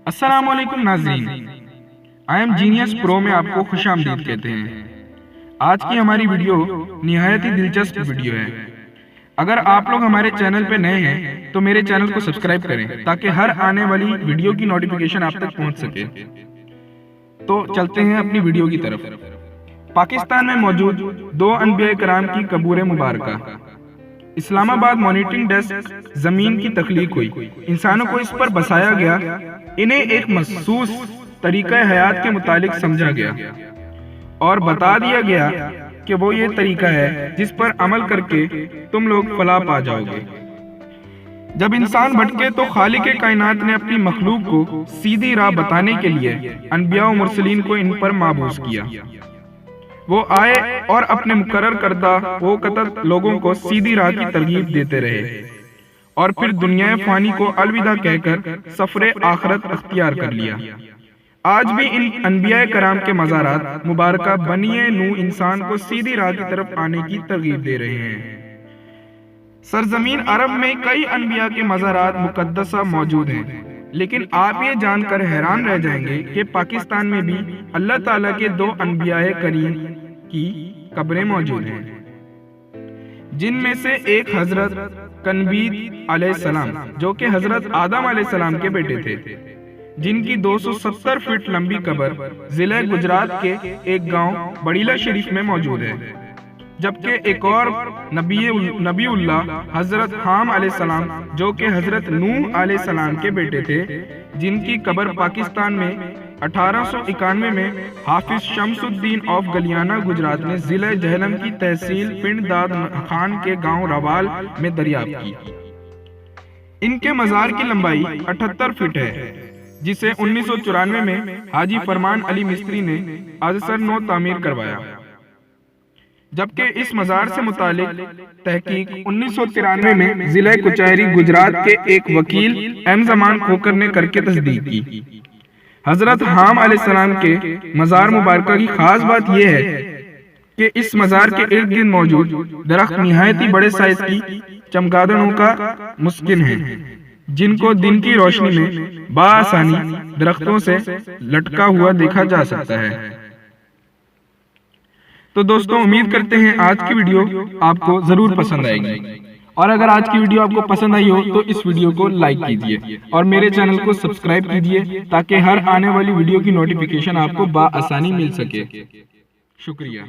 السلام علیکم ناظرین، آئی ایم جینیس پرو میں آپ کو خوش آمدید کہتے ہیں۔ آج کی ہماری ویڈیو نہایت ہی دلچسپ ویڈیو ہے۔ اگر آپ لوگ ہمارے چینل پہ نئے ہیں تو میرے چینل کو سبسکرائب کریں تاکہ ہر آنے والی ویڈیو کی نوٹیفیکیشن آپ تک پہنچ سکے۔ تو چلتے ہیں اپنی ویڈیو کی طرف۔ پاکستان میں موجود دو انبیاء کرام کی قبور مبارکہ۔ اسلام آباد مانیٹرنگ ڈیسک زمین کی تخلیق ہوئی، انسانوں کو اس پر بسایا گیا، انہیں ایک مخصوص طریقہ حیات کے متعلق سمجھا گیا اور بتا دیا گیا کہ وہ یہ طریقہ ہے جس پر عمل کر کے تم لوگ فلاح پا جاؤ گے۔ جب انسان بھٹکے تو خالق کائنات نے اپنی مخلوق کو سیدھی راہ بتانے کے لیے انبیاء و مرسلین کو ان پر مابعوث کیا۔ وہ آئے اور اپنے مقرر کردہ وہ قطع لوگوں کو سیدھی راہ کی ترغیب دیتے رہے اور پھر دنیا فانی کو الوداع کہہ کر سفر آخرت اختیار کر لیا۔ آج بھی ان انبیاء کرام کے مزارات مبارکہ بنی نوح انسان کو سیدھی راہ کی طرف آنے کی ترغیب دے رہے ہیں۔ سرزمین عرب میں کئی انبیاء کے مزارات مقدسہ موجود ہیں، لیکن آپ یہ جان کر حیران رہ جائیں گے کہ پاکستان میں بھی اللہ تعالیٰ کے دو انبیاء کریم کی قبریں موجود ہیں، جن میں سے ایک حضرت کنبید علیہ السلام جو کہ حضرت آدم علیہ السلام کے بیٹے تھے، جن کی 270 فٹ لمبی قبر ضلع گجرات کے ایک گاؤں بڑیلا شریف میں موجود ہے، جبکہ ایک اور نبی اللہ حضرت حام علیہ السلام جو کہ حضرت نوح علیہ السلام کے بیٹے تھے، جن کی قبر پاکستان میں 1891 میں حافظ شمس الدین آف گلیانہ گجرات نے ضلع جہلم کی تحصیل پنڈ داد خان کے گاؤں روال میں دریافت کی۔ ان کے مزار کی لمبائی 78 فٹ ہے، جسے 1994 میں حاجی فرمان علی مستری نے ازسر نو تعمیر کروایا، جبکہ اس مزار سے متعلق تحقیق 1993 میں ضلع کچہری گجرات کے ایک وکیل ایم زمان کھوکر نے کر کے تصدیق کی۔ حضرت حام علیہ السلام کے مزار مبارکہ کی خاص بات یہ ہے کہ اس مزار کے ارد گرد موجود درخت نہایت ہی بڑے سائز کی چمگادڑوں کا مسکن ہیں، جن کو دن کی روشنی میں بآسانی درختوں سے لٹکا ہوا دیکھا جا سکتا ہے۔ تو دوستوں، امید کرتے ہیں آج کی ویڈیو آپ کو ضرور پسند آئے گی، اور اگر آج کی ویڈیو آپ کو پسند آئی ہو تو اس ویڈیو کو لائک کیجیے اور میرے چینل کو سبسکرائب کیجیے تاکہ ہر آنے والی ویڈیو کی نوٹیفیکیشن آپ کو بآسانی مل سکے۔ شکریہ۔